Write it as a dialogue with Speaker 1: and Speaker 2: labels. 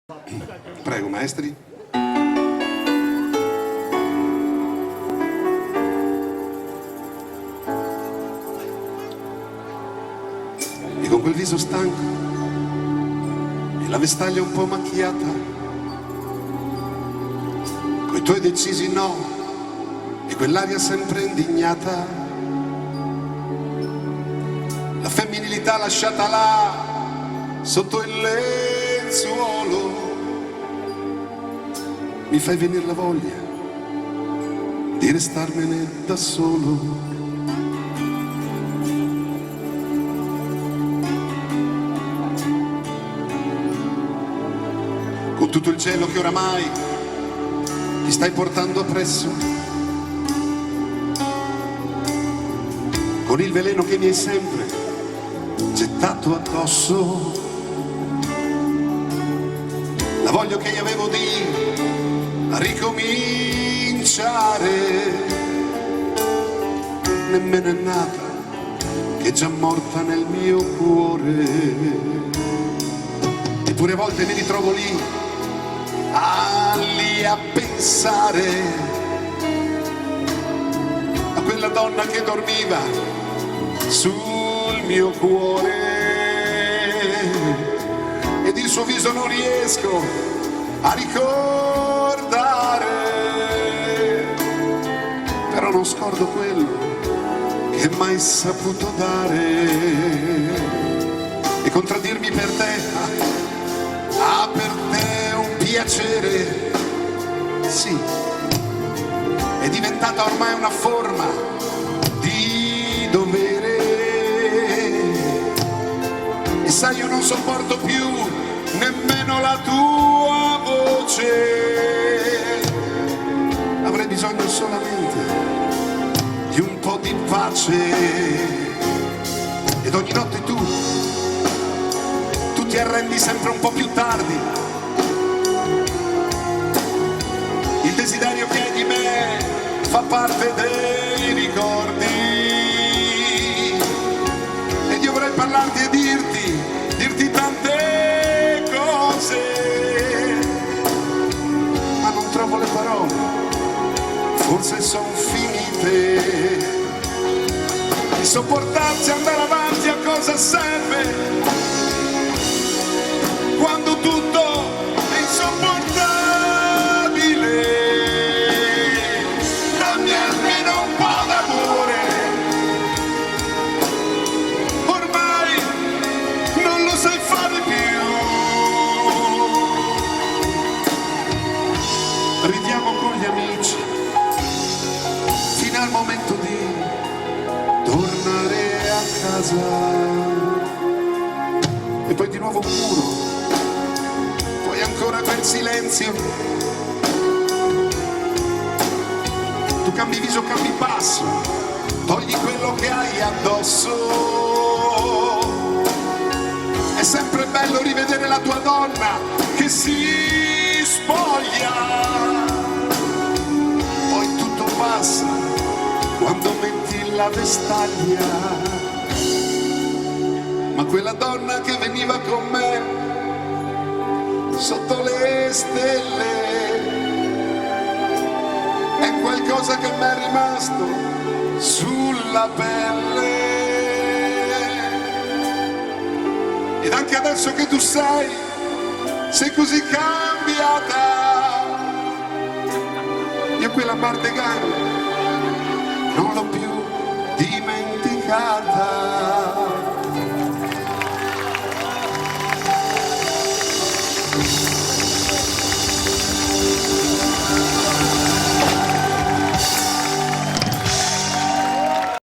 Speaker 1: Prego, maestri. E con quel viso stanco e la vestaglia un po' macchiata, coi tuoi decisi no e quell'aria sempre indignata, la femminilità lasciata là sotto il lenzuolo, mi fai venire la voglia di restarmene da solo. Con tutto il cielo che oramai ti stai portando appresso, con il veleno che mi hai sempre gettato addosso, la voglia che io avevo di ricominciare nemmeno è nata, che è già morta nel mio cuore. Eppure a volte mi ritrovo lì a pensare a quella donna che dormiva sul mio cuore, ed il suo viso non riesco a ricordare, però non scordo quello che mai saputo dare, e contraddirmi per te, per te è un piacere, sì, è diventata ormai una forma di dovere, e sai, io non sopporto più nemmeno la tua voce, avrei bisogno solamente di un po' di pace, ed ogni notte tu ti arrendi sempre un po' più tardi, il desiderio che hai di me fa parte dei ricordi, ed io vorrei parlarti e dirti tante cose, ma non trovo le parole, forse sono finite, di sopportarsi, andare avanti, a cosa serve quando tutto è insopportabile? Dammi almeno un po' d'amore, ormai non lo sai fare più. Ridiamo con gli amici fino al momento di tornare a casa, e poi di nuovo un muro, poi ancora quel silenzio, tu cambi viso, cambi passo, togli quello che hai addosso, è sempre bello rivedere la tua donna che si spoglia, poi tutto passa quando metti la vestaglia, ma quella donna che veniva con me sotto le stelle è qualcosa che mi è rimasto sulla pelle, ed anche adesso che tu sei così cambiata, io quella Mardegan